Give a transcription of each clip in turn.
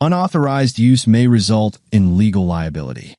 Unauthorized use may result in legal liability.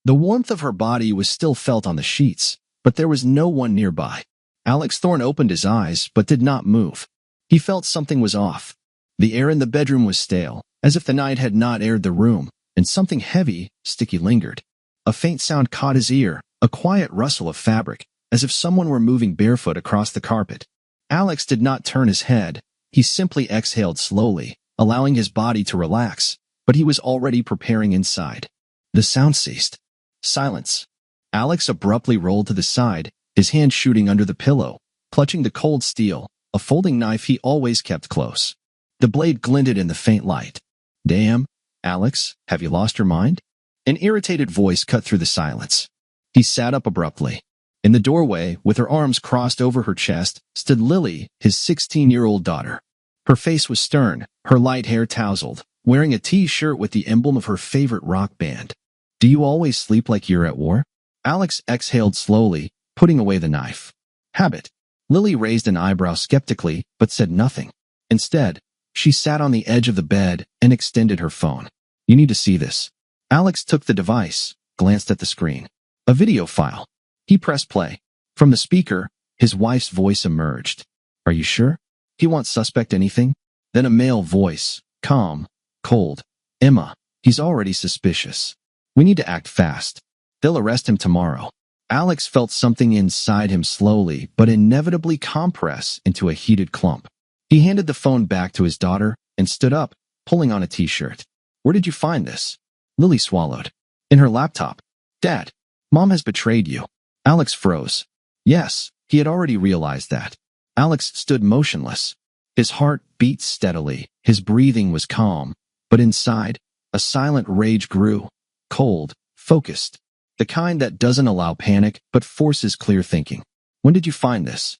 The warmth of her body was still felt on the sheets, but there was no one nearby. Alex Thorne opened his eyes but did not move. He felt something was off. The air in the bedroom was stale, as if the night had not aired the room, and something heavy, sticky lingered. A faint sound caught his ear, a quiet rustle of fabric, as if someone were moving barefoot across the carpet. Alex did not turn his head. He simply exhaled slowly, allowing his body to relax, but he was already preparing inside. The sound ceased. Silence. Alex abruptly rolled to the side, his hand shooting under the pillow, clutching the cold steel, a folding knife he always kept close. The blade glinted in the faint light. "Damn, Alex, have you lost your mind?" An irritated voice cut through the silence. He sat up abruptly. In the doorway, with her arms crossed over her chest, stood Lily, his 16-year-old daughter. Her face was stern, her light hair tousled, wearing a T-shirt with the emblem of her favorite rock band. "Do you always sleep like you're at war?" Alex exhaled slowly, putting away the knife. "Habit." Lily raised an eyebrow skeptically, but said nothing. Instead, she sat on the edge of the bed and extended her phone. "You need to see this." Alex took the device, glanced at the screen. A video file. He pressed play. From the speaker, his wife's voice emerged. "Are you sure? He won't suspect anything?" Then a male voice, calm, cold. "Emma, he's already suspicious. We need to act fast. They'll arrest him tomorrow." Alex felt something inside him slowly but inevitably compress into a heated clump. He handed the phone back to his daughter and stood up, pulling on a T-shirt. "Where did you find this?" Lily swallowed. "In her laptop." "Dad, Mom has betrayed you." Alex froze. Yes, he had already realized that. Alex stood motionless. His heart beat steadily, his breathing was calm, but inside, a silent rage grew, cold, focused. The kind that doesn't allow panic but forces clear thinking. "When did you find this?"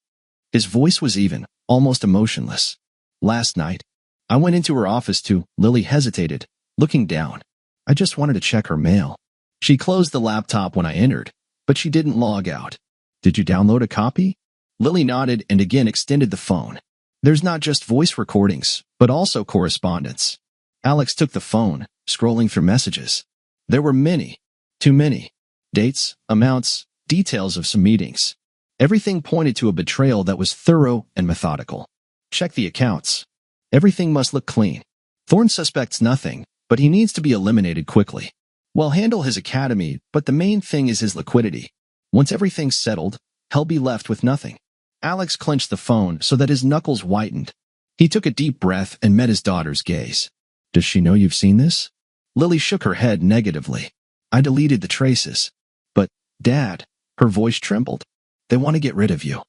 His voice was even, almost emotionless. "Last night. I went into her office to." Lily hesitated, looking down. "I just wanted to check her mail." She closed the laptop when I entered, but she didn't log out. "Did you download a copy?" Lily nodded and again extended the phone. "There's not just voice recordings, but also correspondence." Alex took the phone, scrolling through messages. There were many, too many. Dates, amounts, details of some meetings. Everything pointed to a betrayal that was thorough and methodical. Check the accounts. Everything must look clean. Thorne suspects nothing, but he needs to be eliminated quickly. We'll handle his academy, but the main thing is his liquidity. Once everything's settled, he'll be left with nothing. Alex clenched the phone so that his knuckles whitened. He took a deep breath and met his daughter's gaze. "Does she know you've seen this?" Lily shook her head negatively. "I deleted the traces." "But, Dad," her voice trembled. "They want to get rid of you."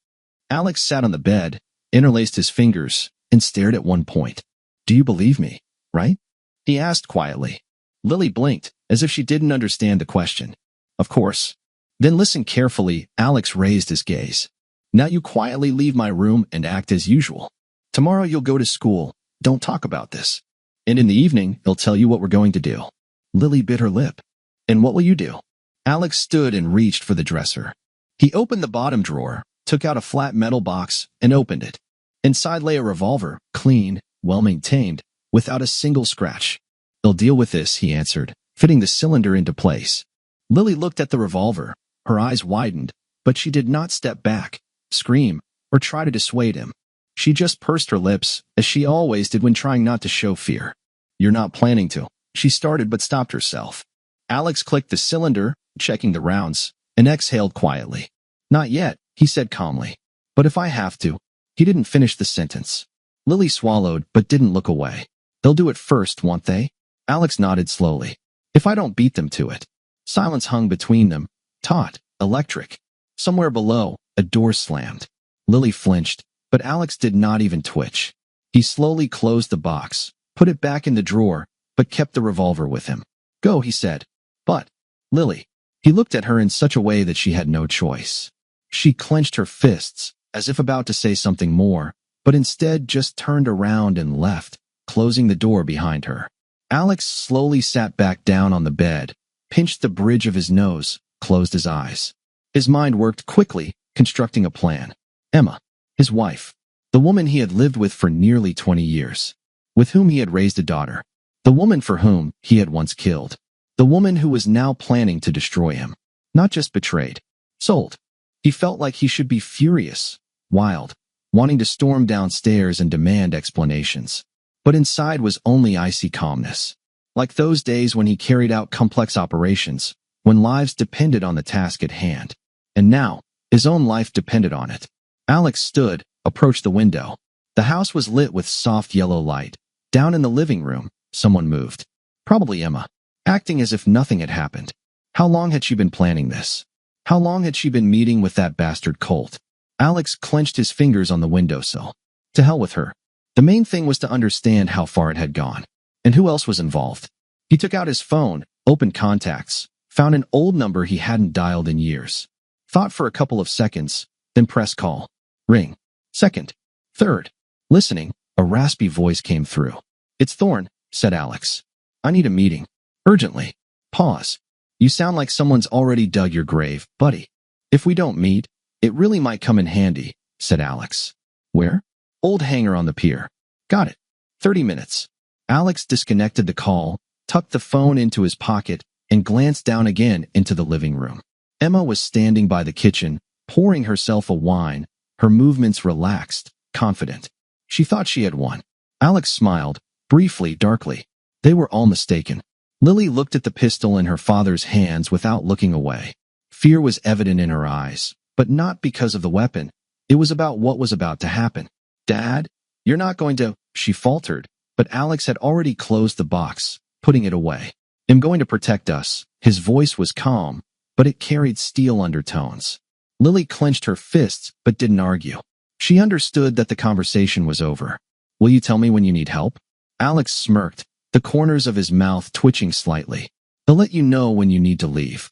Alex sat on the bed, interlaced his fingers, and stared at one point. "Do you believe me, right?" he asked quietly. Lily blinked, as if she didn't understand the question. "Of course." "Then listen carefully." Alex raised his gaze. "Now you quietly leave my room and act as usual. Tomorrow you'll go to school. Don't talk about this. And in the evening, he'll tell you what we're going to do." Lily bit her lip. "And what will you do?" Alex stood and reached for the dresser. He opened the bottom drawer, took out a flat metal box, and opened it. Inside lay a revolver, clean, well-maintained, without a single scratch. "They'll deal with this," he answered, fitting the cylinder into place. Lily looked at the revolver. Her eyes widened, but she did not step back, scream, or try to dissuade him. She just pursed her lips, as she always did when trying not to show fear. "You're not planning to," she started but stopped herself. Alex clicked the cylinder, checking the rounds, and exhaled quietly. "Not yet," he said calmly. "But if I have to." He didn't finish the sentence. Lily swallowed but didn't look away. "They'll do it first, won't they?" Alex nodded slowly. "If I don't beat them to it." Silence hung between them, taut, electric. Somewhere below, a door slammed. Lily flinched, but Alex did not even twitch. He slowly closed the box, put it back in the drawer, but kept the revolver with him. "Go," he said. "But, Lily." He looked at her in such a way that she had no choice. She clenched her fists, as if about to say something more, but instead just turned around and left, closing the door behind her. Alex slowly sat back down on the bed, pinched the bridge of his nose, closed his eyes. His mind worked quickly, constructing a plan. Emma, his wife, the woman he had lived with for nearly 20 years, with whom he had raised a daughter. The woman for whom he had once killed. The woman who was now planning to destroy him. Not just betrayed. Sold. He felt like he should be furious, wild, wanting to storm downstairs and demand explanations. But inside was only icy calmness. Like those days when he carried out complex operations, when lives depended on the task at hand. And now, his own life depended on it. Alex stood, approached the window. The house was lit with soft yellow light. Down in the living room, someone moved. Probably Emma, acting as if nothing had happened. How long had she been planning this? How long had she been meeting with that bastard Colt? Alex clenched his fingers on the windowsill. To hell with her. The main thing was to understand how far it had gone. And who else was involved? He took out his phone, opened contacts, found an old number he hadn't dialed in years. Thought for a couple of seconds, then pressed call. Ring. Second. Third. Listening, a raspy voice came through. "It's Thorne," said Alex. "I need a meeting. Urgently." Pause. "You sound like someone's already dug your grave, buddy. If we don't meet, it really might come in handy," said Alex. "Where?" "Old hangar on the pier." "Got it. 30 minutes." Alex disconnected the call, tucked the phone into his pocket, and glanced down again into the living room. Emma was standing by the kitchen, pouring herself a wine, her movements relaxed, confident. She thought she had won. Alex smiled, briefly, darkly. They were all mistaken. Lily looked at the pistol in her father's hands without looking away. Fear was evident in her eyes, but not because of the weapon. It was about what was about to happen. "Dad, you're not going to," she faltered, but Alex had already closed the box, putting it away. "I'm going to protect us." His voice was calm, but it carried steel undertones. Lily clenched her fists but didn't argue. She understood that the conversation was over. "Will you tell me when you need help?" Alex smirked, the corners of his mouth twitching slightly. "They'll let you know when you need to leave."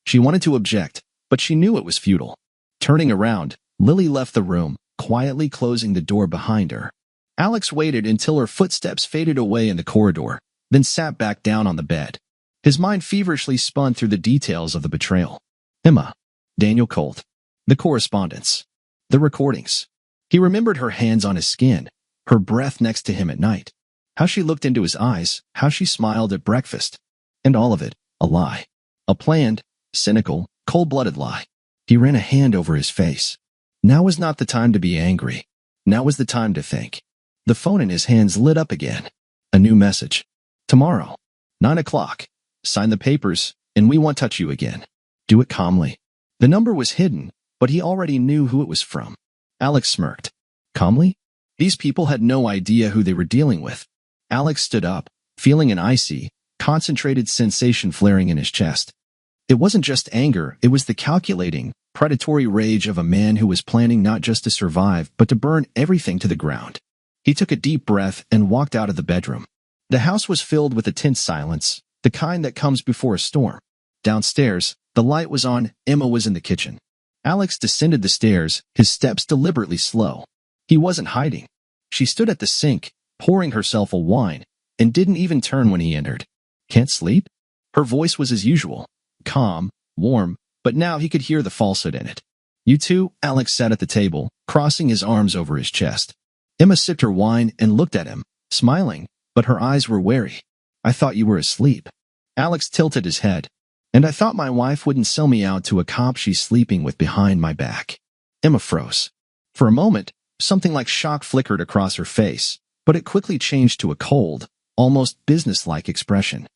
She wanted to object, but she knew it was futile. Turning around, Lily left the room, quietly closing the door behind her. Alex waited until her footsteps faded away in the corridor, then sat back down on the bed. His mind feverishly spun through the details of the betrayal. Emma, Daniel Colt, the correspondence, the recordings. He remembered her hands on his skin, her breath next to him at night, how she looked into his eyes, how she smiled at breakfast. And all of it, a lie. A planned, cynical, cold-blooded lie. He ran a hand over his face. Now was not the time to be angry. Now was the time to think. The phone in his hands lit up again. A new message. "Tomorrow, 9 o'clock. Sign the papers, and we won't touch you again. Do it calmly." The number was hidden, but he already knew who it was from. Alex smirked. Calmly? These people had no idea who they were dealing with. Alex stood up, feeling an icy, concentrated sensation flaring in his chest. It wasn't just anger, it was the calculating, predatory rage of a man who was planning not just to survive, but to burn everything to the ground. He took a deep breath and walked out of the bedroom. The house was filled with a tense silence, the kind that comes before a storm. Downstairs, the light was on, Emma was in the kitchen. Alex descended the stairs, his steps deliberately slow. He wasn't hiding. She stood at the sink, pouring herself a wine, and didn't even turn when he entered. "Can't sleep?" Her voice was as usual, calm, warm, but now he could hear the falsehood in it. "You too?" Alex sat at the table, crossing his arms over his chest. Emma sipped her wine and looked at him, smiling, but her eyes were wary. "I thought you were asleep." Alex tilted his head. "And I thought my wife wouldn't sell me out to a cop she's sleeping with behind my back." Emma froze. For a moment, something like shock flickered across her face, but it quickly changed to a cold, almost businesslike expression.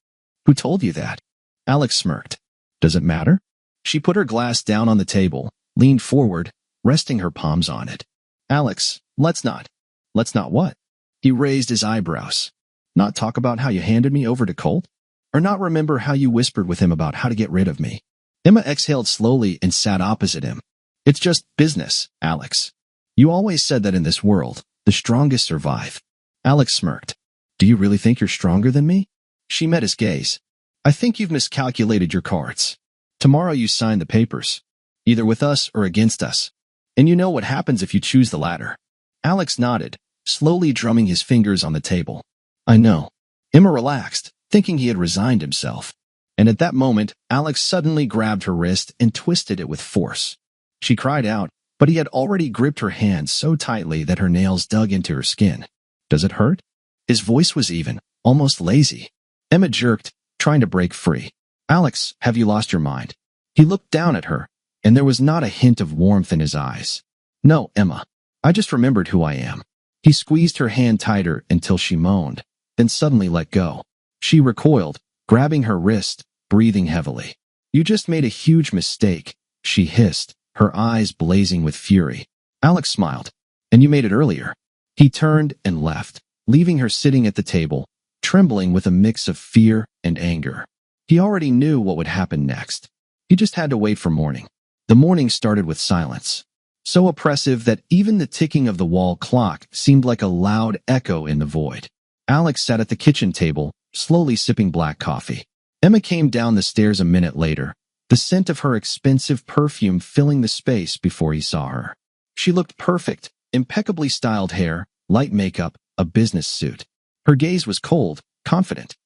"Who told you that?" Alex smirked. "Does it matter?" She put her glass down on the table, leaned forward, resting her palms on it. "Alex, let's not." "Let's not what?" He raised his eyebrows. "Not talk about how you handed me over to Colt? Or not remember how you whispered with him about how to get rid of me?" Emma exhaled slowly and sat opposite him. "It's just business, Alex. You always said that in this world, the strongest survive." Alex smirked. "Do you really think you're stronger than me?" She met his gaze. "I think you've miscalculated your cards. Tomorrow you sign the papers, either with us or against us. And you know what happens if you choose the latter." Alex nodded, slowly drumming his fingers on the table. "I know." Emma relaxed, thinking he had resigned himself. And at that moment, Alex suddenly grabbed her wrist and twisted it with force. She cried out, but he had already gripped her hand so tightly that her nails dug into her skin. "Does it hurt?" His voice was even, almost lazy. Emma jerked, trying to break free. Alex, have you lost your mind? He looked down at her, and there was not a hint of warmth in his eyes. No, Emma. I just remembered who I am. He squeezed her hand tighter until she moaned, then suddenly let go. She recoiled, grabbing her wrist, breathing heavily. You just made a huge mistake, she hissed, her eyes blazing with fury. Alex smiled. And you made it earlier. He turned and left, leaving her sitting at the table, trembling with a mix of fear and anger. He already knew what would happen next. He just had to wait for morning. The morning started with silence, so oppressive that even the ticking of the wall clock seemed like a loud echo in the void. Alex sat at the kitchen table, slowly sipping black coffee. Emma came down the stairs a minute later, the scent of her expensive perfume filling the space before he saw her. She looked perfect, impeccably styled hair, light makeup, a business suit. Her gaze was cold, confident.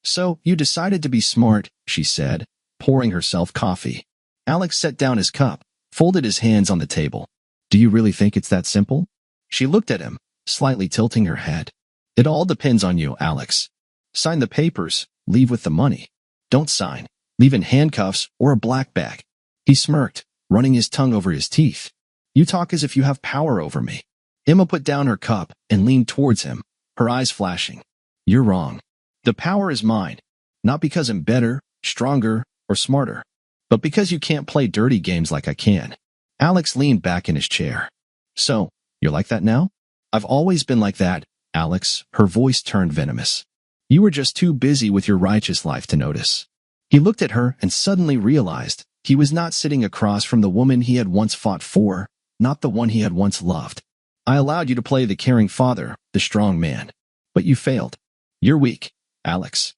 So, you decided to be smart, she said, pouring herself coffee. Alex set down his cup, folded his hands on the table. Do you really think it's that simple? She looked at him, slightly tilting her head. It all depends on you, Alex. Sign the papers, leave with the money. Don't sign, leave in handcuffs or a black bag. He smirked, running his tongue over his teeth. You talk as if you have power over me. Emma put down her cup and leaned towards him, her eyes flashing. You're wrong. The power is mine, not because I'm better, stronger, or smarter, but because you can't play dirty games like I can. Alex leaned back in his chair. So, you're like that now? I've always been like that, Alex, her voice turned venomous. You were just too busy with your righteous life to notice. He looked at her and suddenly realized he was not sitting across from the woman he had once fought for, not the one he had once loved. I allowed you to play the caring father, the strong man, but you failed. You're weak, Alex.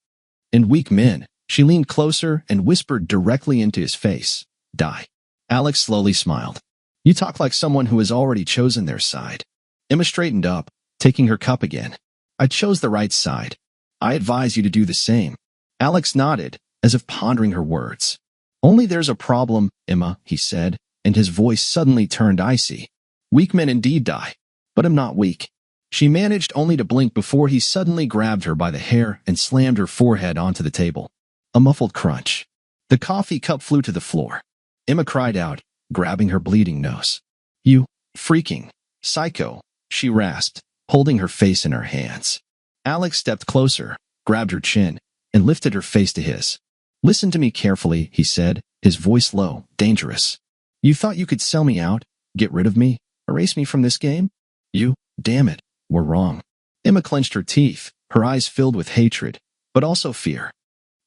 And weak men, she leaned closer and whispered directly into his face, die. Alex slowly smiled. You talk like someone who has already chosen their side. Emma straightened up, taking her cup again. I chose the right side. I advise you to do the same. Alex nodded, as if pondering her words. Only there's a problem, Emma, he said, and his voice suddenly turned icy. Weak men indeed die, but I'm not weak. She managed only to blink before he suddenly grabbed her by the hair and slammed her forehead onto the table. A muffled crunch. The coffee cup flew to the floor. Emma cried out, grabbing her bleeding nose. You freaking psycho, she rasped, holding her face in her hands. Alex stepped closer, grabbed her chin, and lifted her face to his. Listen to me carefully, he said, his voice low, dangerous. You thought you could sell me out, get rid of me, erase me from this game? You, damn it, were wrong. Emma clenched her teeth, her eyes filled with hatred, but also fear.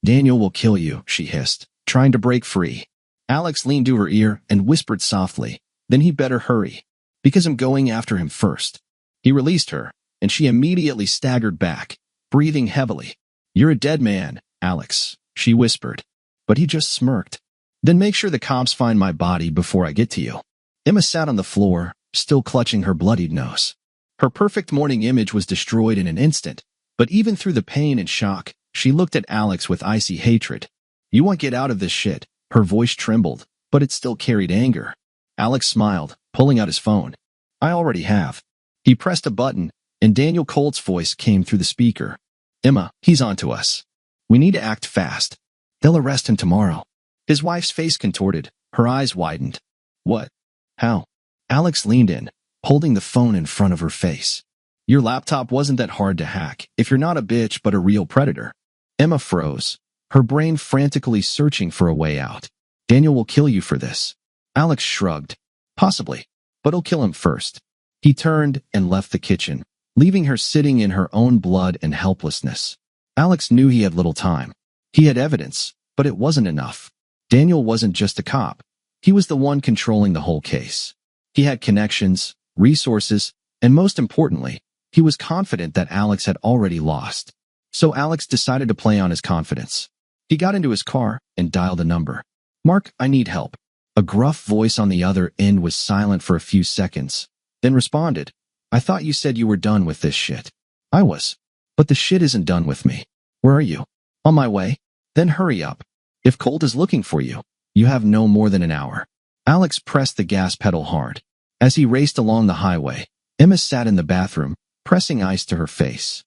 Daniel will kill you, she hissed, trying to break free. Alex leaned to her ear and whispered softly, then he better hurry, because I'm going after him first. He released her, and she immediately staggered back, breathing heavily. You're a dead man, Alex, she whispered, but he just smirked. Then make sure the cops find my body before I get to you. Emma sat on the floor, still clutching her bloodied nose. Her perfect morning image was destroyed in an instant, but even through the pain and shock, she looked at Alex with icy hatred. You won't get out of this shit. Her voice trembled, but it still carried anger. Alex smiled, pulling out his phone. I already have. He pressed a button, and Daniel Colt's voice came through the speaker. Emma, he's on to us. We need to act fast. They'll arrest him tomorrow. His wife's face contorted, her eyes widened. What? How? Alex leaned in, holding the phone in front of her face. Your laptop wasn't that hard to hack if you're not a bitch but a real predator. Emma froze, her brain frantically searching for a way out. Daniel will kill you for this. Alex shrugged. Possibly, but he'll kill him first. He turned and left the kitchen, leaving her sitting in her own blood and helplessness. Alex knew he had little time. He had evidence, but it wasn't enough. Daniel wasn't just a cop. He was the one controlling the whole case. He had connections, resources, and most importantly, he was confident that Alex had already lost. So Alex decided to play on his confidence. He got into his car and dialed a number. Mark, I need help. A gruff voice on the other end was silent for a few seconds, then responded, I thought you said you were done with this shit. I was. But the shit isn't done with me. Where are you? On my way. Then hurry up. If Colt is looking for you, you have no more than an hour. Alex pressed the gas pedal hard. As he raced along the highway, Emma sat in the bathroom, pressing ice to her face.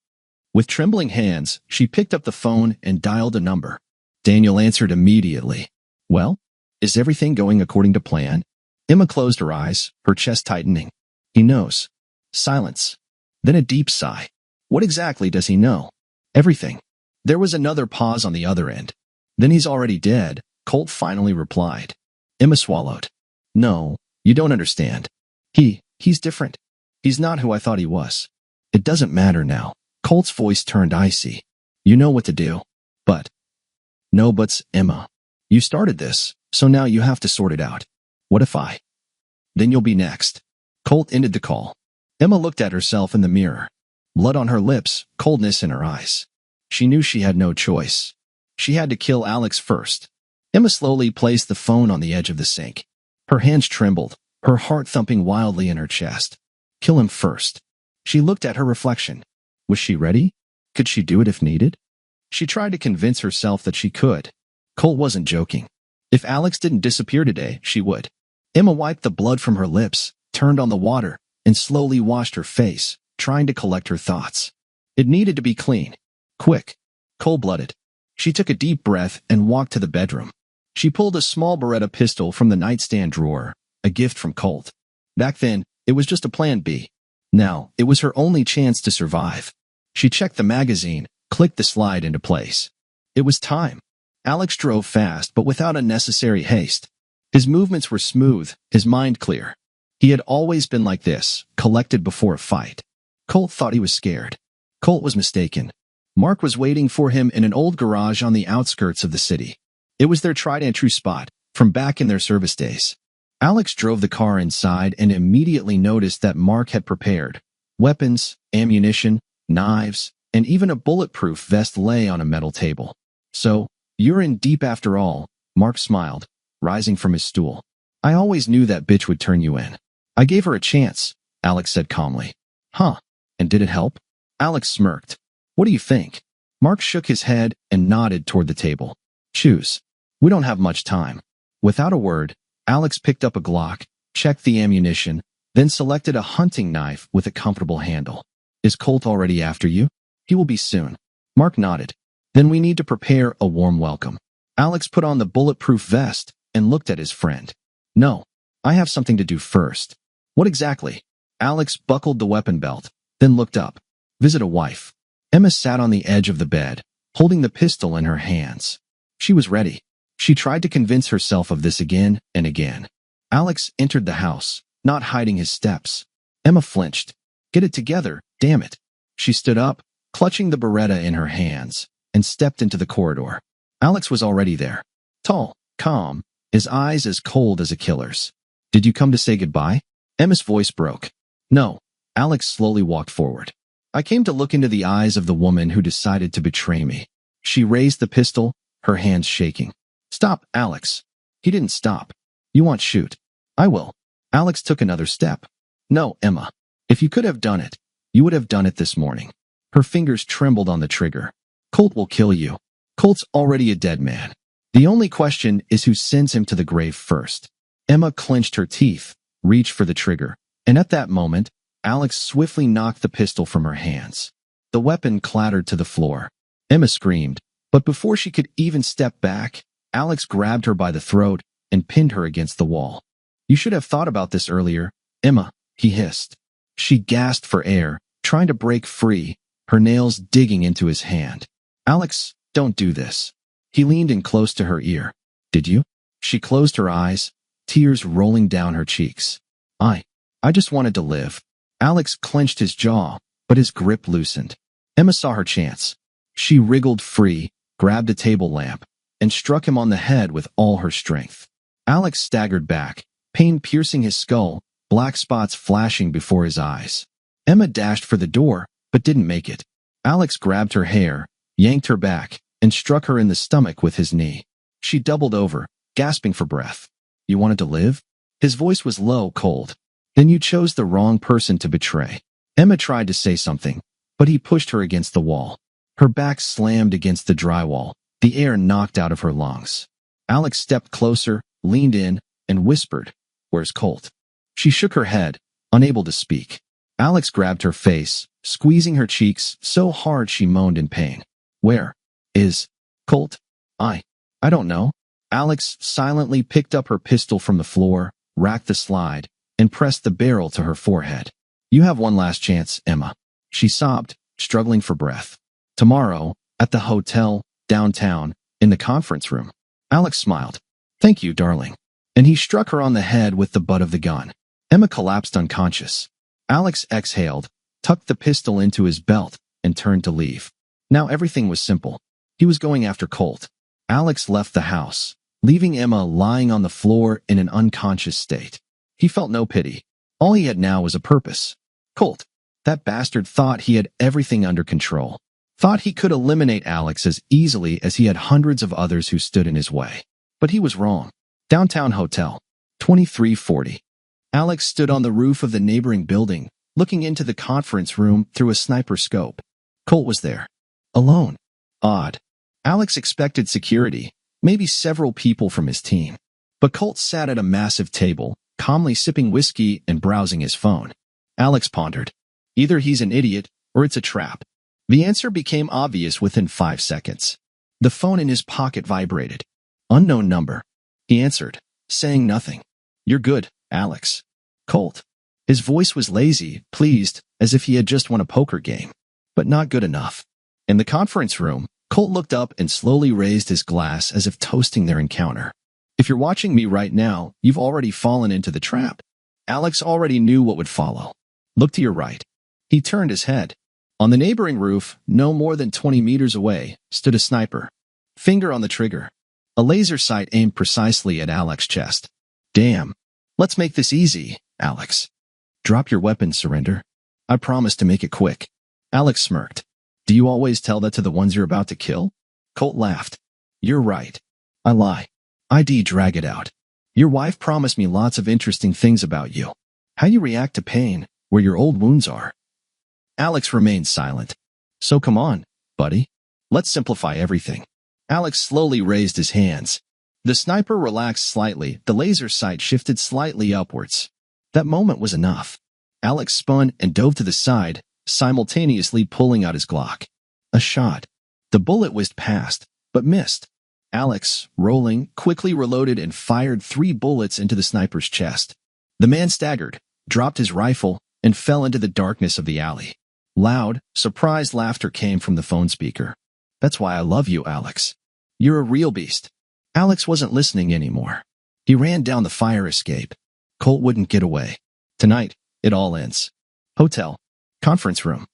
With trembling hands, she picked up the phone and dialed a number. Daniel answered immediately. Well, is everything going according to plan? Emma closed her eyes, her chest tightening. He knows. Silence. Then a deep sigh. What exactly does he know? Everything. There was another pause on the other end. Then he's already dead, Colt finally replied. Emma swallowed. No, you don't understand. He's different. He's not who I thought he was. It doesn't matter now. Colt's voice turned icy. You know what to do. But. No buts, Emma. You started this, so now you have to sort it out. What if I? Then you'll be next. Colt ended the call. Emma looked at herself in the mirror. Blood on her lips, coldness in her eyes. She knew she had no choice. She had to kill Alex first. Emma slowly placed the phone on the edge of the sink. Her hands trembled, her heart thumping wildly in her chest. Kill him first. She looked at her reflection. Was she ready? Could she do it if needed? She tried to convince herself that she could. Colt wasn't joking. If Alex didn't disappear today, she would. Emma wiped the blood from her lips, turned on the water, and slowly washed her face, trying to collect her thoughts. It needed to be clean. Quick. Cold-blooded. She took a deep breath and walked to the bedroom. She pulled a small Beretta pistol from the nightstand drawer, a gift from Colt. Back then, it was just a plan B. Now, it was her only chance to survive. She checked the magazine, clicked the slide into place. It was time. Alex drove fast, but without unnecessary haste. His movements were smooth, his mind clear. He had always been like this, collected before a fight. Colt thought he was scared. Colt was mistaken. Mark was waiting for him in an old garage on the outskirts of the city. It was their tried-and-true spot, from back in their service days. Alex drove the car inside and immediately noticed that Mark had prepared. Weapons, ammunition, knives, and even a bulletproof vest lay on a metal table. So, you're in deep after all, Mark smiled, rising from his stool. I always knew that bitch would turn you in. I gave her a chance, Alex said calmly. Huh, and did it help? Alex smirked. What do you think? Mark shook his head and nodded toward the table. Choose. We don't have much time. Without a word, Alex picked up a Glock, checked the ammunition, then selected a hunting knife with a comfortable handle. Is Colt already after you? He will be soon. Mark nodded. Then we need to prepare a warm welcome. Alex put on the bulletproof vest and looked at his friend. No, I have something to do first. What exactly? Alex buckled the weapon belt, then looked up. Visit a wife. Emma sat on the edge of the bed, holding the pistol in her hands. She was ready. She tried to convince herself of this again and again. Alex entered the house, not hiding his steps. Emma flinched. Get it together, damn it. She stood up, clutching the Beretta in her hands, and stepped into the corridor. Alex was already there. Tall, calm, his eyes as cold as a killer's. Did you come to say goodbye? Emma's voice broke. No. Alex slowly walked forward. I came to look into the eyes of the woman who decided to betray me. She raised the pistol, her hands shaking. Stop, Alex. He didn't stop. You want shoot. I will. Alex took another step. No, Emma. If you could have done it, you would have done it this morning. Her fingers trembled on the trigger. Colt will kill you. Colt's already a dead man. The only question is who sends him to the grave first. Emma clenched her teeth, reached for the trigger, and at that moment, Alex swiftly knocked the pistol from her hands. The weapon clattered to the floor. Emma screamed, but before she could even step back, Alex grabbed her by the throat and pinned her against the wall. You should have thought about this earlier, Emma, he hissed. She gasped for air, trying to break free, her nails digging into his hand. Alex, don't do this. He leaned in close to her ear. Did you? She closed her eyes, tears rolling down her cheeks. I just wanted to live. Alex clenched his jaw, but his grip loosened. Emma saw her chance. She wriggled free, grabbed a table lamp, and struck him on the head with all her strength. Alex staggered back, pain piercing his skull, black spots flashing before his eyes. Emma dashed for the door, but didn't make it. Alex grabbed her hair, yanked her back, and struck her in the stomach with his knee. She doubled over, gasping for breath. You wanted to live? His voice was low, cold. Then you chose the wrong person to betray. Emma tried to say something, but he pushed her against the wall. Her back slammed against the drywall, the air knocked out of her lungs. Alex stepped closer, leaned in, and whispered, Where's Colt? She shook her head, unable to speak. Alex grabbed her face, squeezing her cheeks so hard she moaned in pain. Where is Colt? I don't know. Alex silently picked up her pistol from the floor, racked the slide, and pressed the barrel to her forehead. You have one last chance, Emma. She sobbed, struggling for breath. Tomorrow, at the hotel, downtown, in the conference room. Alex smiled. Thank you, darling. And he struck her on the head with the butt of the gun. Emma collapsed unconscious. Alex exhaled, tucked the pistol into his belt, and turned to leave. Now everything was simple. He was going after Colt. Alex left the house, leaving Emma lying on the floor in an unconscious state. He felt no pity. All he had now was a purpose. Colt. That bastard thought he had everything under control. Thought he could eliminate Alex as easily as he had hundreds of others who stood in his way. But he was wrong. Downtown Hotel, 2340. Alex stood on the roof of the neighboring building, looking into the conference room through a sniper scope. Colt was there. Alone. Odd. Alex expected security, maybe several people from his team. But Colt sat at a massive table, calmly sipping whiskey and browsing his phone. Alex pondered. Either he's an idiot, or it's a trap. The answer became obvious within 5 seconds. The phone in his pocket vibrated. Unknown number. He answered, saying nothing. You're good, Alex. Colt. His voice was lazy, pleased, as if he had just won a poker game. But not good enough. In the conference room, Colt looked up and slowly raised his glass as if toasting their encounter. If you're watching me right now, you've already fallen into the trap. Alex already knew what would follow. Look to your right. He turned his head. On the neighboring roof, no more than 20 meters away, stood a sniper. Finger on the trigger. A laser sight aimed precisely at Alex's chest. Damn. Let's make this easy, Alex. Drop your weapon, surrender. I promise to make it quick. Alex smirked. Do you always tell that to the ones you're about to kill? Colt laughed. You're right. I lie. Drag it out. Your wife promised me lots of interesting things about you. How you react to pain, where your old wounds are. Alex remained silent. So come on, buddy. Let's simplify everything. Alex slowly raised his hands. The sniper relaxed slightly, the laser sight shifted slightly upwards. That moment was enough. Alex spun and dove to the side, simultaneously pulling out his Glock. A shot. The bullet whizzed past, but missed. Alex, rolling, quickly reloaded and fired 3 bullets into the sniper's chest. The man staggered, dropped his rifle, and fell into the darkness of the alley. Loud, surprised laughter came from the phone speaker. That's why I love you, Alex. You're a real beast. Alex wasn't listening anymore. He ran down the fire escape. Colt wouldn't get away. Tonight, it all ends. Hotel. Conference room.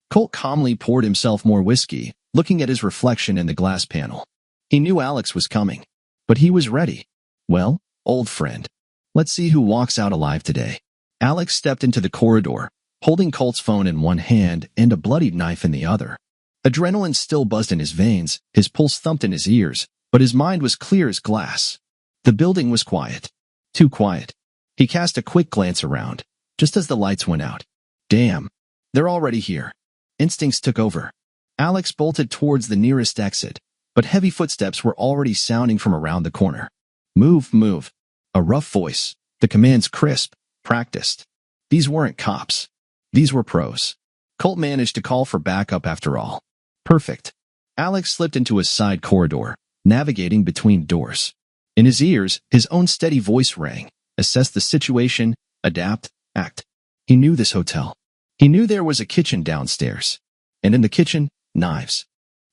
Colt calmly poured himself more whiskey, looking at his reflection in the glass panel. He knew Alex was coming, but he was ready. Well, old friend, let's see who walks out alive today. Alex stepped into the corridor, holding Colt's phone in one hand and a bloodied knife in the other. Adrenaline still buzzed in his veins, his pulse thumped in his ears, but his mind was clear as glass. The building was quiet. Too quiet. He cast a quick glance around, just as the lights went out. Damn, they're already here. Instincts took over. Alex bolted towards the nearest exit, but heavy footsteps were already sounding from around the corner. Move, move. A rough voice, the commands crisp, practiced. These weren't cops. These were pros. Colt managed to call for backup after all. Perfect. Alex slipped into a side corridor, navigating between doors. In his ears, his own steady voice rang. Assess the situation, adapt, act. He knew this hotel. He knew there was a kitchen downstairs. And in the kitchen, knives.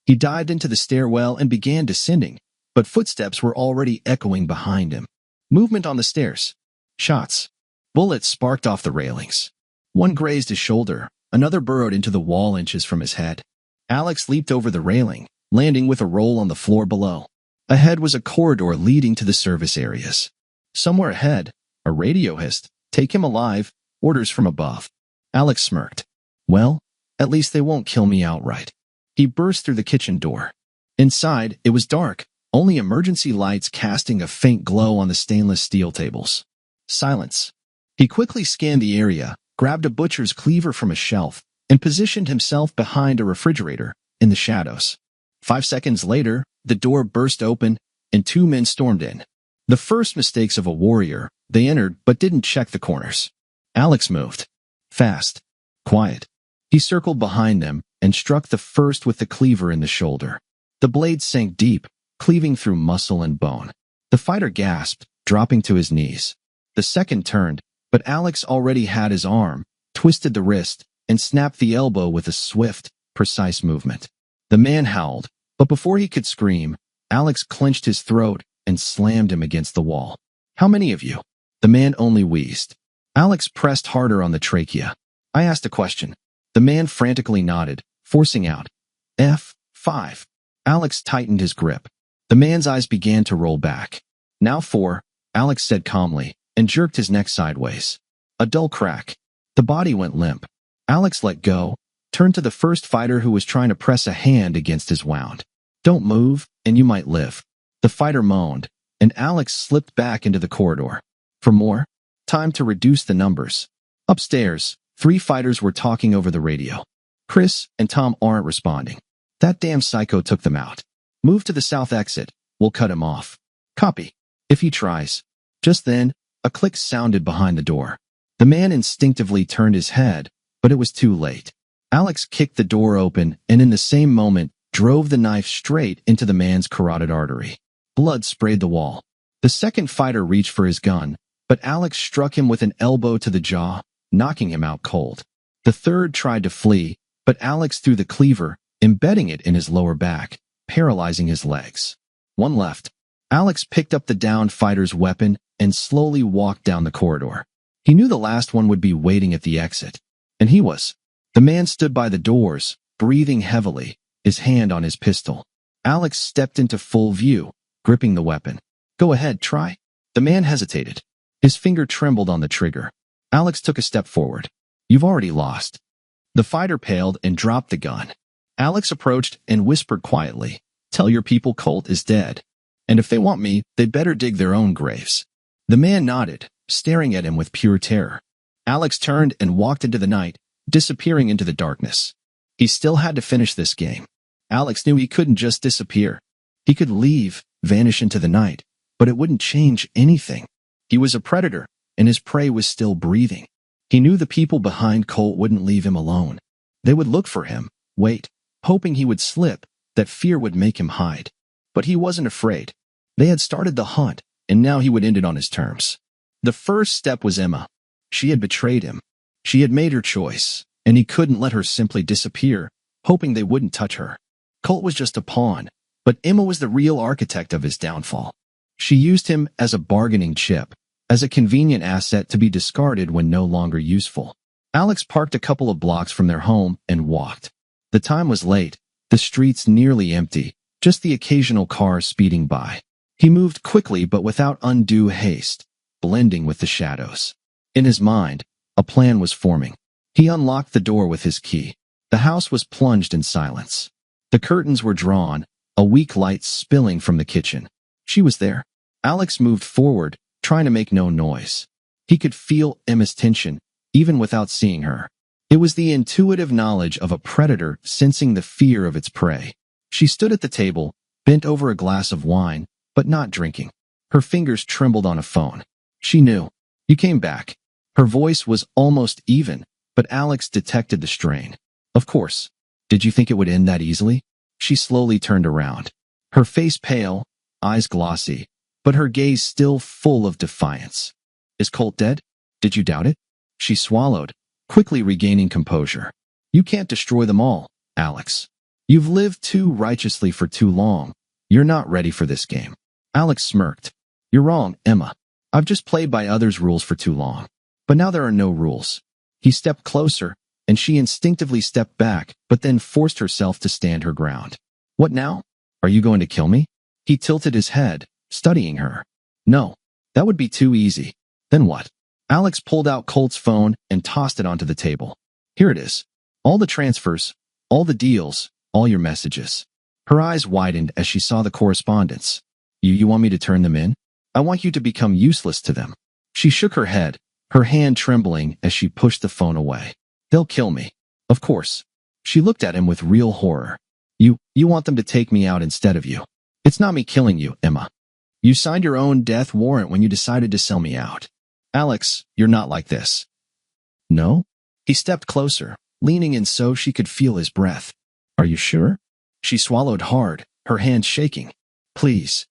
He dived into the stairwell and began descending, but footsteps were already echoing behind him. Movement on the stairs. Shots. Bullets sparked off the railings. One grazed his shoulder, another burrowed into the wall inches from his head. Alex leaped over the railing, landing with a roll on the floor below. Ahead was a corridor leading to the service areas. Somewhere ahead, a radio hissed, "Take him alive," orders from above. Alex smirked. Well, at least they won't kill me outright. He burst through the kitchen door. Inside, it was dark, only emergency lights casting a faint glow on the stainless steel tables. Silence. He quickly scanned the area, grabbed a butcher's cleaver from a shelf, and positioned himself behind a refrigerator in the shadows. 5 seconds later, the door burst open, and 2 men stormed in. The first mistakes of a warrior, they entered but didn't check the corners. Alex moved. Fast. Quiet. He circled behind them and struck the first with the cleaver in the shoulder. The blade sank deep, cleaving through muscle and bone. The fighter gasped, dropping to his knees. The second turned, but Alex already had his arm, twisted the wrist, and snapped the elbow with a swift, precise movement. The man howled, but before he could scream, Alex clenched his throat and slammed him against the wall. "How many of you?" The man only wheezed. Alex pressed harder on the trachea. "I asked a question." The man frantically nodded, forcing out, "F5." Alex tightened his grip. The man's eyes began to roll back. "Now 4, Alex said calmly, and jerked his neck sideways. A dull crack. The body went limp. Alex let go, turned to the first fighter who was trying to press a hand against his wound. "Don't move, and you might live." The fighter moaned, and Alex slipped back into the corridor. For more? Time to reduce the numbers. Upstairs, 3 fighters were talking over the radio. "Chris and Tom aren't responding. That damn psycho took them out. Move to the south exit. We'll cut him off." "Copy. If he tries." Just then, a click sounded behind the door. The man instinctively turned his head, but it was too late. Alex kicked the door open and in the same moment drove the knife straight into the man's carotid artery. Blood sprayed the wall. The second fighter reached for his gun, but Alex struck him with an elbow to the jaw, knocking him out cold. The third tried to flee, but Alex threw the cleaver, embedding it in his lower back, paralyzing his legs. One left. Alex picked up the downed fighter's weapon and slowly walked down the corridor. He knew the last one would be waiting at the exit. And he was. The man stood by the doors, breathing heavily, his hand on his pistol. Alex stepped into full view, gripping the weapon. "Go ahead, try." The man hesitated. His finger trembled on the trigger. Alex took a step forward. "You've already lost." The fighter paled and dropped the gun. Alex approached and whispered quietly, "Tell your people Colt is dead. And if they want me, they'd better dig their own graves." The man nodded, staring at him with pure terror. Alex turned and walked into the night, disappearing into the darkness. He still had to finish this game. Alex knew he couldn't just disappear. He could leave, vanish into the night, but it wouldn't change anything. He was a predator, and his prey was still breathing. He knew the people behind Colt wouldn't leave him alone. They would look for him, wait, hoping he would slip, that fear would make him hide. But he wasn't afraid. They had started the hunt, and now he would end it on his terms. The first step was Emma. She had betrayed him. She had made her choice, and he couldn't let her simply disappear, hoping they wouldn't touch her. Colt was just a pawn, but Emma was the real architect of his downfall. She used him as a bargaining chip, as a convenient asset to be discarded when no longer useful. Alex parked a couple of blocks from their home and walked. The time was late, the streets nearly empty, just the occasional car speeding by. He moved quickly but without undue haste, blending with the shadows. In his mind, a plan was forming. He unlocked the door with his key. The house was plunged in silence. The curtains were drawn, a weak light spilling from the kitchen. She was there. Alex moved forward, trying to make no noise. He could feel Emma's tension, even without seeing her. It was the intuitive knowledge of a predator sensing the fear of its prey. She stood at the table, bent over a glass of wine, but not drinking. Her fingers trembled on a phone. She knew. "You came back." Her voice was almost even, but Alex detected the strain. "Of course. Did you think it would end that easily?" She slowly turned around. Her face pale, eyes glossy, but her gaze still full of defiance. "Is Colt dead? Did you doubt it?" She swallowed, quickly regaining composure. "You can't destroy them all, Alex. You've lived too righteously for too long. You're not ready for this game." Alex smirked. "You're wrong, Emma. I've just played by others' rules for too long. But now there are no rules." He stepped closer, and she instinctively stepped back, but then forced herself to stand her ground. "What now? Are you going to kill me?" He tilted his head, studying her. "No, that would be too easy." "Then what?" Alex pulled out Colt's phone and tossed it onto the table. "Here it is. All the transfers, all the deals, all your messages." Her eyes widened as she saw the correspondence. You want me to turn them in? I want you to become useless to them." She shook her head, her hand trembling as she pushed the phone away. "They'll kill me." "Of course." She looked at him with real horror. You want them to take me out instead of you." "It's not me killing you, Emma. You signed your own death warrant when you decided to sell me out." "Alex, you're not like this." "No?" He stepped closer, leaning in so she could feel his breath. Are you sure? She swallowed hard, her hands shaking. Please.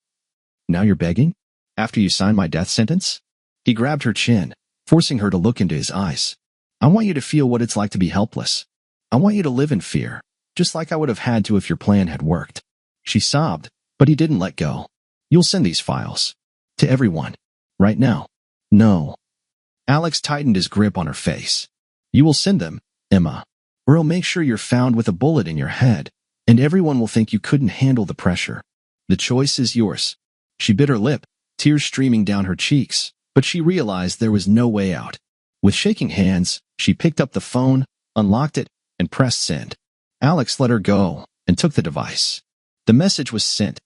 Now you're begging? After you sign my death sentence? He grabbed her chin, forcing her to look into his eyes. I want you to feel what it's like to be helpless. I want you to live in fear, just like I would have had to if your plan had worked. She sobbed, but he didn't let go. You'll send these files. To everyone. Right now. No. Alex tightened his grip on her face. You will send them, Emma, or he'll make sure you're found with a bullet in your head, and everyone will think you couldn't handle the pressure. The choice is yours. She bit her lip, tears streaming down her cheeks, but she realized there was no way out. With shaking hands, she picked up the phone, unlocked it, and pressed send. Alex let her go and took the device. The message was sent.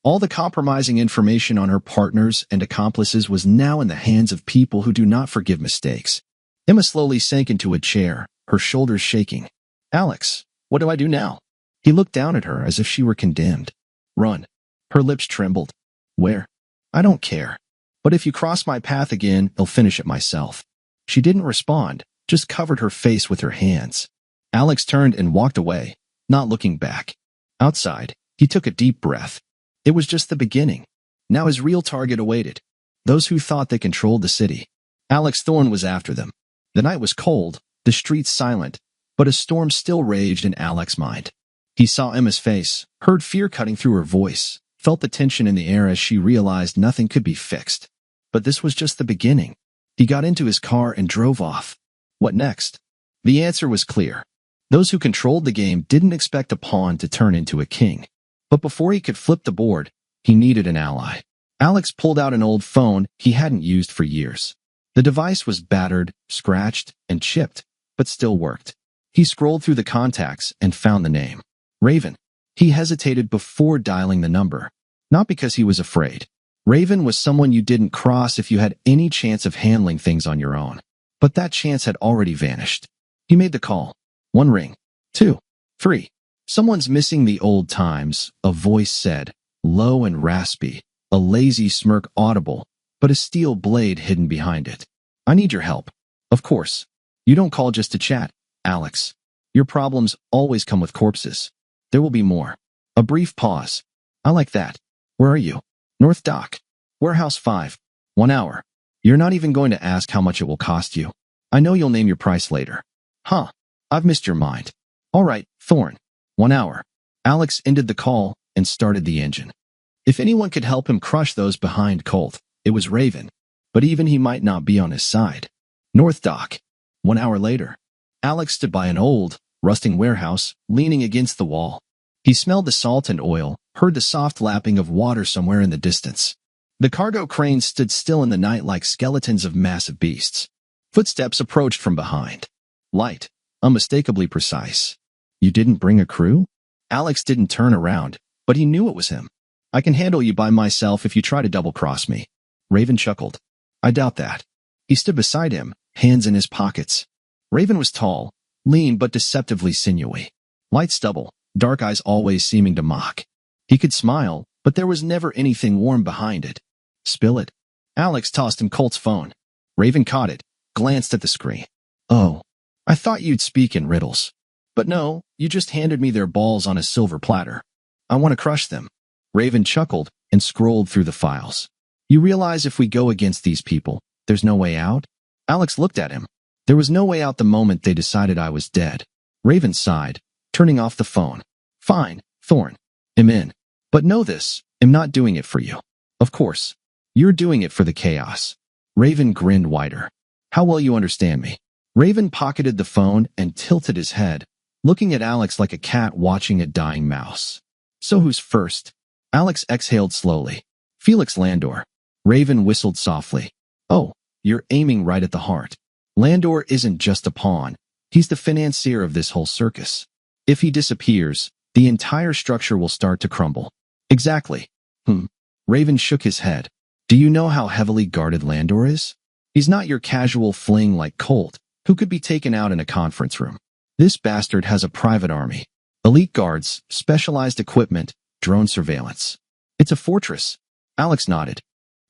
All the compromising information on her partners and accomplices was now in the hands of people who do not forgive mistakes. Emma slowly sank into a chair, her shoulders shaking. Alex, what do I do now? He looked down at her as if she were condemned. Run. Her lips trembled. Where? I don't care. But if you cross my path again, I'll finish it myself. She didn't respond, just covered her face with her hands. Alex turned and walked away, not looking back. Outside, he took a deep breath. It was just the beginning. Now his real target awaited. Those who thought they controlled the city. Alex Thorne was after them. The night was cold, the streets silent, but a storm still raged in Alex's mind. He saw Emma's face, heard fear cutting through her voice, felt the tension in the air as she realized nothing could be fixed. But this was just the beginning. He got into his car and drove off. What next? The answer was clear. Those who controlled the game didn't expect a pawn to turn into a king. But before he could flip the board, he needed an ally. Alex pulled out an old phone he hadn't used for years. The device was battered, scratched, and chipped, but still worked. He scrolled through the contacts and found the name. Raven. He hesitated before dialing the number. Not because he was afraid. Raven was someone you didn't cross if you had any chance of handling things on your own. But that chance had already vanished. He made the call. 1 ring. 2. 3. Someone's missing the old times, a voice said, low and raspy, a lazy smirk audible, but a steel blade hidden behind it. I need your help. Of course. You don't call just to chat, Alex. Your problems always come with corpses. There will be more. A brief pause. I like that. Where are you? North Dock. Warehouse 5. 1 hour. You're not even going to ask how much it will cost you. I know you'll name your price later. Huh. I've missed your mind. All right, Thorne. 1 hour. Alex ended the call and started the engine. If anyone could help him crush those behind Colt, it was Raven. But even he might not be on his side. North Dock. 1 hour later. Alex stood by an old, rusting warehouse, leaning against the wall. He smelled the salt and oil, heard the soft lapping of water somewhere in the distance. The cargo cranes stood still in the night like skeletons of massive beasts. Footsteps approached from behind. Light, unmistakably precise. You didn't bring a crew? Alex didn't turn around, but he knew it was him. I can handle you by myself if you try to double-cross me. Raven chuckled. I doubt that. He stood beside him, hands in his pockets. Raven was tall, lean but deceptively sinewy. Light stubble, dark eyes always seeming to mock. He could smile, but there was never anything warm behind it. Spill it. Alex tossed him Colt's phone. Raven caught it, glanced at the screen. Oh, I thought you'd speak in riddles. But no, you just handed me their balls on a silver platter. I want to crush them. Raven chuckled and scrolled through the files. You realize if we go against these people, there's no way out? Alex looked at him. There was no way out the moment they decided I was dead. Raven sighed, turning off the phone. Fine, Thorne. I'm in. But know this, I'm not doing it for you. Of course. You're doing it for the chaos. Raven grinned wider. How well you understand me. Raven pocketed the phone and tilted his head, looking at Alex like a cat watching a dying mouse. So who's first? Alex exhaled slowly. Felix Landor. Raven whistled softly. Oh, you're aiming right at the heart. Landor isn't just a pawn. He's the financier of this whole circus. If he disappears, the entire structure will start to crumble. Exactly. Raven shook his head. Do you know how heavily guarded Landor is? He's not your casual fling like Colt, who could be taken out in a conference room. This bastard has a private army. Elite guards, specialized equipment, drone surveillance. It's a fortress. Alex nodded.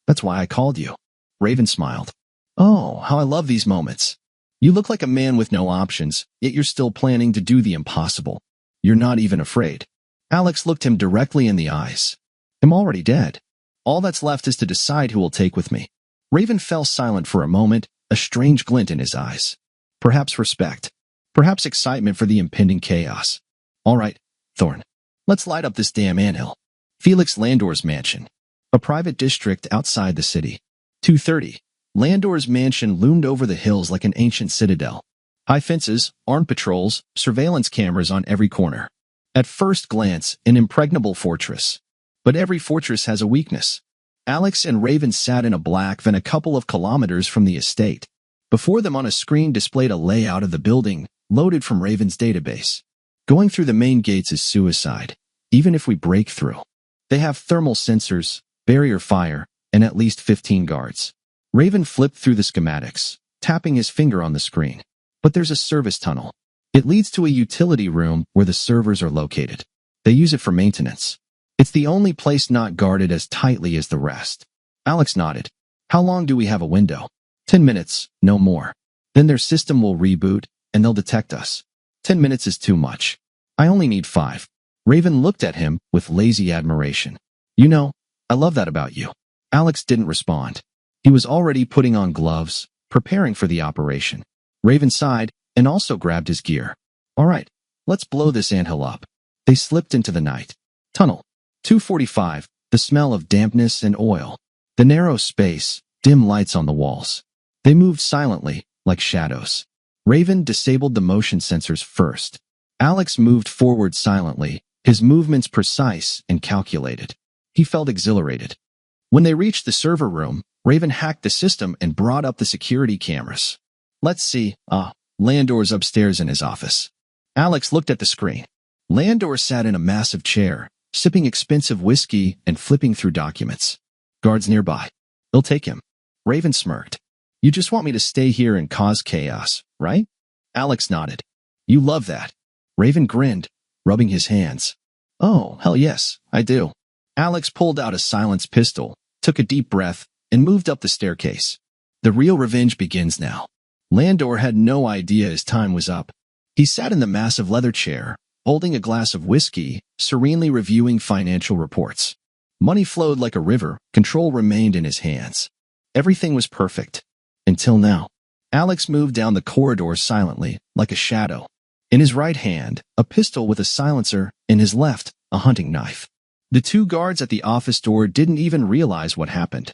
That's why I called you. Raven smiled. Oh, how I love these moments. You look like a man with no options, yet you're still planning to do the impossible. You're not even afraid. Alex looked him directly in the eyes. I'm already dead. All that's left is to decide who will take with me. Raven fell silent for a moment, a strange glint in his eyes. Perhaps respect. Perhaps excitement for the impending chaos. All right, Thorn. Let's light up this damn anthill. Felix Landor's mansion. A private district outside the city. 2:30. Landor's mansion loomed over the hills like an ancient citadel. High fences, armed patrols, surveillance cameras on every corner. At first glance, an impregnable fortress. But every fortress has a weakness. Alex and Raven sat in a black van a couple of kilometers from the estate. Before them on a screen displayed a layout of the building, loaded from Raven's database. Going through the main gates is suicide, even if we break through. They have thermal sensors, barrier fire, and at least 15 guards. Raven flipped through the schematics, tapping his finger on the screen. But there's a service tunnel. It leads to a utility room where the servers are located. They use it for maintenance. It's the only place not guarded as tightly as the rest. Alex nodded. How long do we have a window? 10 minutes, no more. Then their system will reboot, and they'll detect us. 10 minutes is too much. I only need 5. Raven looked at him with lazy admiration. You know, I love that about you. Alex didn't respond. He was already putting on gloves, preparing for the operation. Raven sighed and also grabbed his gear. All right, let's blow this anthill up. They slipped into the night. Tunnel. 2:45, the smell of dampness and oil. The narrow space, dim lights on the walls. They moved silently, like shadows. Raven disabled the motion sensors first. Alex moved forward silently, his movements precise and calculated. He felt exhilarated. When they reached the server room, Raven hacked the system and brought up the security cameras. Let's see. Landor's upstairs in his office. Alex looked at the screen. Landor sat in a massive chair, sipping expensive whiskey and flipping through documents. Guards nearby. They'll take him. Raven smirked. You just want me to stay here and cause chaos, right? Alex nodded. You love that. Raven grinned, rubbing his hands. Oh, hell yes, I do. Alex pulled out a silenced pistol, took a deep breath, and moved up the staircase. The real revenge begins now. Landor had no idea his time was up. He sat in the massive leather chair, holding a glass of whiskey, serenely reviewing financial reports. Money flowed like a river, control remained in his hands. Everything was perfect. Until now. Alex moved down the corridor silently, like a shadow. In his right hand, a pistol with a silencer, in his left, a hunting knife. The 2 guards at the office door didn't even realize what happened.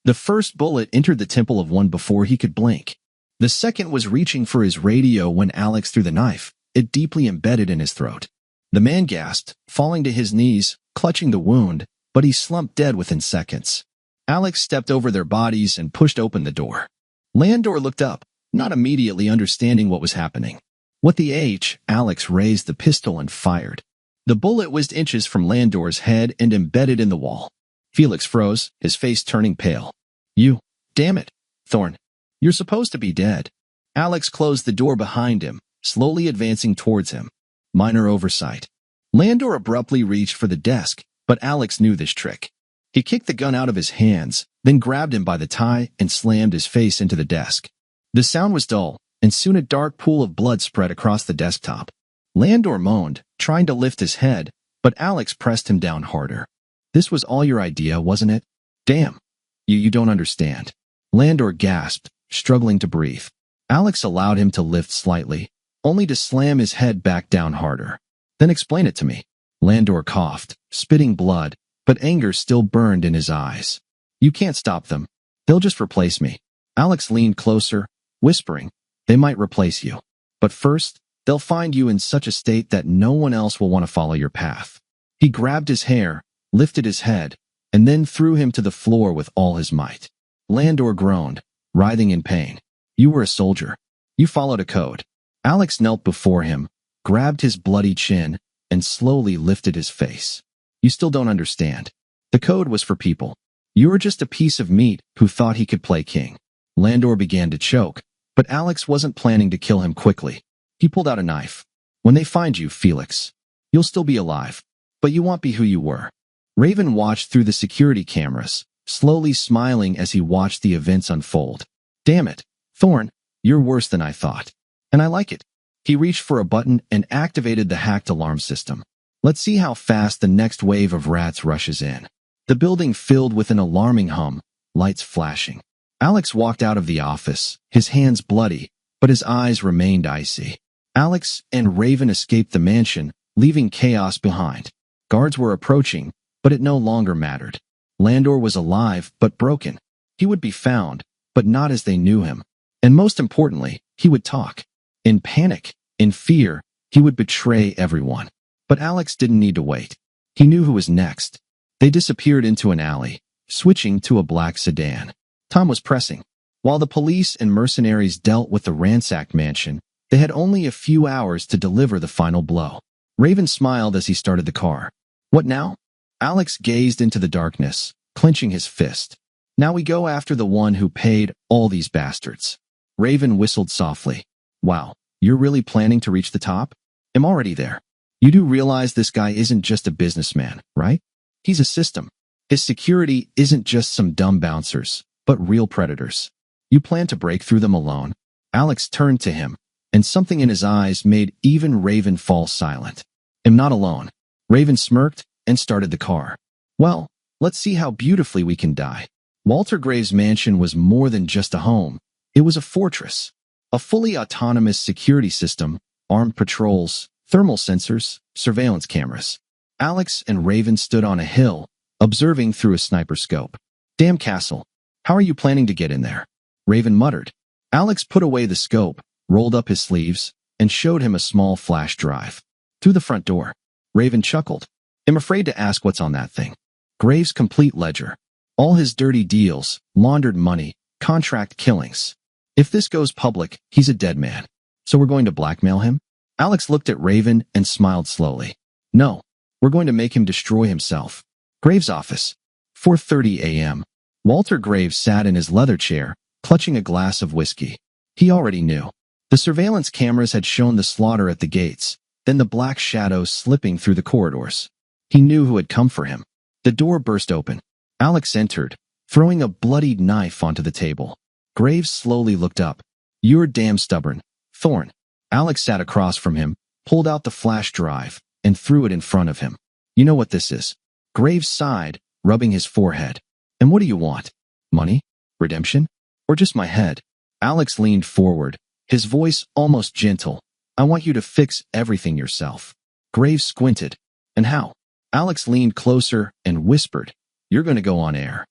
The first bullet entered the temple of one before he could blink. The second was reaching for his radio when Alex threw the knife, it deeply embedded in his throat. The man gasped, falling to his knees, clutching the wound, but he slumped dead within seconds. Alex stepped over their bodies and pushed open the door. Landor looked up, not immediately understanding what was happening. With the H, Alex raised the pistol and fired. The bullet whizzed inches from Landor's head and embedded in the wall. Felix froze, his face turning pale. You, damn it, Thorn. You're supposed to be dead. Alex closed the door behind him, slowly advancing towards him. Minor oversight. Landor abruptly reached for the desk, but Alex knew this trick. He kicked the gun out of his hands, then grabbed him by the tie and slammed his face into the desk. The sound was dull, and soon a dark pool of blood spread across the desktop. Landor moaned, trying to lift his head, but Alex pressed him down harder. This was all your idea, wasn't it? Damn. You don't understand. Landor gasped, struggling to breathe. Alex allowed him to lift slightly, only to slam his head back down harder. Then explain it to me. Landor coughed, spitting blood, but anger still burned in his eyes. You can't stop them. They'll just replace me. Alex leaned closer, whispering, they might replace you. But first, they'll find you in such a state that no one else will want to follow your path. He grabbed his hair, lifted his head, and then threw him to the floor with all his might. Landor groaned, writhing in pain. You were a soldier. You followed a code. Alex knelt before him, grabbed his bloody chin, and slowly lifted his face. You still don't understand. The code was for people. You were just a piece of meat who thought he could play king. Landor began to choke, but Alex wasn't planning to kill him quickly. He pulled out a knife. When they find you, Felix, you'll still be alive, but you won't be who you were. Raven watched through the security cameras, slowly smiling as he watched the events unfold. Damn it, Thorn, You're worse than I thought. And I like it. He reached for a button and activated the hacked alarm system. Let's see how fast the next wave of rats rushes in. The building filled with an alarming hum, lights flashing. Alex walked out of the office, his hands bloody, but his eyes remained icy. Alex and Raven escaped the mansion, leaving chaos behind. Guards were approaching, but it no longer mattered. Landor was alive but broken. He would be found, but not as they knew him. And most importantly, he would talk. In panic, in fear, he would betray everyone. But Alex didn't need to wait. He knew who was next. They disappeared into an alley, switching to a black sedan. Time was pressing. While the police and mercenaries dealt with the ransacked mansion, they had only a few hours to deliver the final blow. Raven smiled as he started the car. What now? Alex gazed into the darkness, clenching his fist. Now we go after the one who paid all these bastards. Raven whistled softly. Wow, you're really planning to reach the top? I'm already there. You do realize this guy isn't just a businessman, right? He's a system. His security isn't just some dumb bouncers, but real predators. You plan to break through them alone? Alex turned to him, and something in his eyes made even Raven fall silent. I'm not alone. Raven smirked and started the car. Well, let's see how beautifully we can die. Walter Graves' mansion was more than just a home. It was a fortress. A fully autonomous security system, armed patrols, thermal sensors, surveillance cameras. Alex and Raven stood on a hill, observing through a sniper scope. Damn castle. How are you planning to get in there? Raven muttered. Alex put away the scope, rolled up his sleeves, and showed him a small flash drive. Through the front door. Raven chuckled. I'm afraid to ask what's on that thing. Graves' complete ledger. All his dirty deals, laundered money, contract killings. If this goes public, he's a dead man. So we're going to blackmail him? Alex looked at Raven and smiled slowly. No, we're going to make him destroy himself. Graves' office. 4:30 a.m. Walter Graves sat in his leather chair, clutching a glass of whiskey. He already knew. The surveillance cameras had shown the slaughter at the gates, then the black shadows slipping through the corridors. He knew who had come for him. The door burst open. Alex entered, throwing a bloodied knife onto the table. Graves slowly looked up. You're damn stubborn, Thorne. Alex sat across from him, pulled out the flash drive, and threw it in front of him. You know what this is? Graves sighed, rubbing his forehead. And what do you want? Money? Redemption? Or just my head? Alex leaned forward, his voice almost gentle. I want you to fix everything yourself. Graves squinted. And how? Alex leaned closer and whispered. You're going to go on air.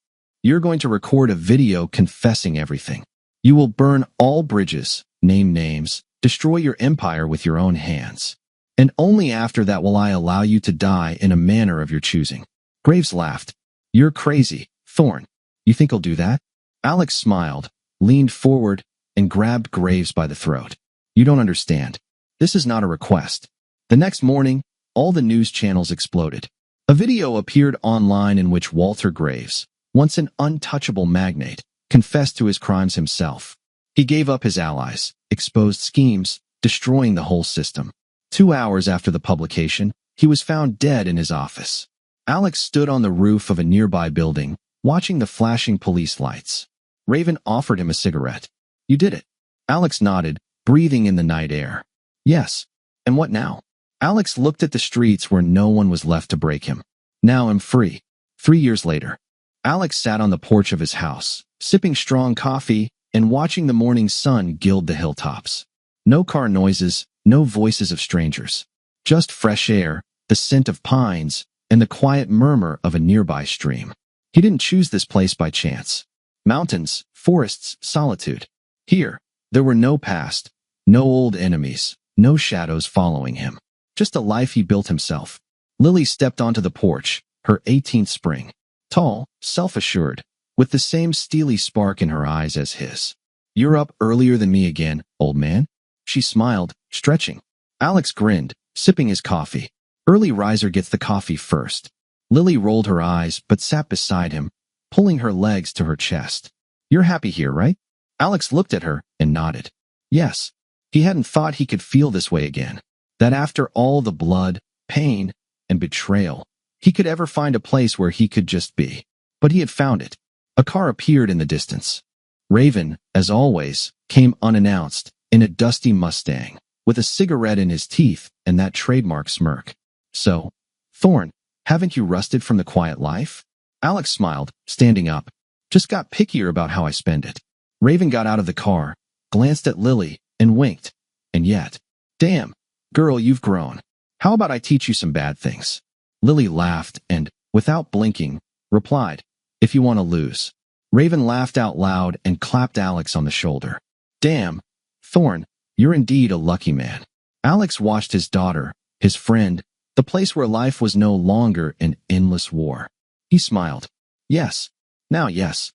You're going to record a video confessing everything. You will burn all bridges, name names, destroy your empire with your own hands. And only after that will I allow you to die in a manner of your choosing. Graves laughed. You're crazy, Thorne. You think I'll do that? Alex smiled, leaned forward, and grabbed Graves by the throat. You don't understand. This is not a request. The next morning, all the news channels exploded. A video appeared online in which Walter Graves, once an untouchable magnate, confessed to his crimes himself. He gave up his allies, exposed schemes, destroying the whole system. 2 hours after the publication, he was found dead in his office. Alex stood on the roof of a nearby building, watching the flashing police lights. Raven offered him a cigarette. You did it. Alex nodded, breathing in the night air. Yes. And what now? Alex looked at the streets where no one was left to break him. Now I'm free. 3 years later. Alex sat on the porch of his house, sipping strong coffee and watching the morning sun gild the hilltops. No car noises, no voices of strangers. Just fresh air, the scent of pines, and the quiet murmur of a nearby stream. He didn't choose this place by chance. Mountains, forests, solitude. Here, there were no past, no old enemies, no shadows following him. Just a life he built himself. Lily stepped onto the porch, her 18th spring. Tall, self-assured, with the same steely spark in her eyes as his. You're up earlier than me again, old man? She smiled, stretching. Alex grinned, sipping his coffee. Early riser gets the coffee first. Lily rolled her eyes but sat beside him, pulling her legs to her chest. You're happy here, right? Alex looked at her and nodded. Yes. He hadn't thought he could feel this way again. That after all the blood, pain, and betrayal, he could ever find a place where he could just be. But he had found it. A car appeared in the distance. Raven, as always, came unannounced in a dusty Mustang, with a cigarette in his teeth and that trademark smirk. So, Thorn, haven't you rusted from the quiet life? Alex smiled, standing up. Just got pickier about how I spend it. Raven got out of the car, glanced at Lily, and winked. And yet, damn, girl, you've grown. How about I teach you some bad things? Lily laughed and, without blinking, replied, if you want to lose. Raven laughed out loud and clapped Alex on the shoulder. Damn, Thorn, you're indeed a lucky man. Alex watched his daughter, his friend, the place where life was no longer an endless war. He smiled. Yes. Now yes,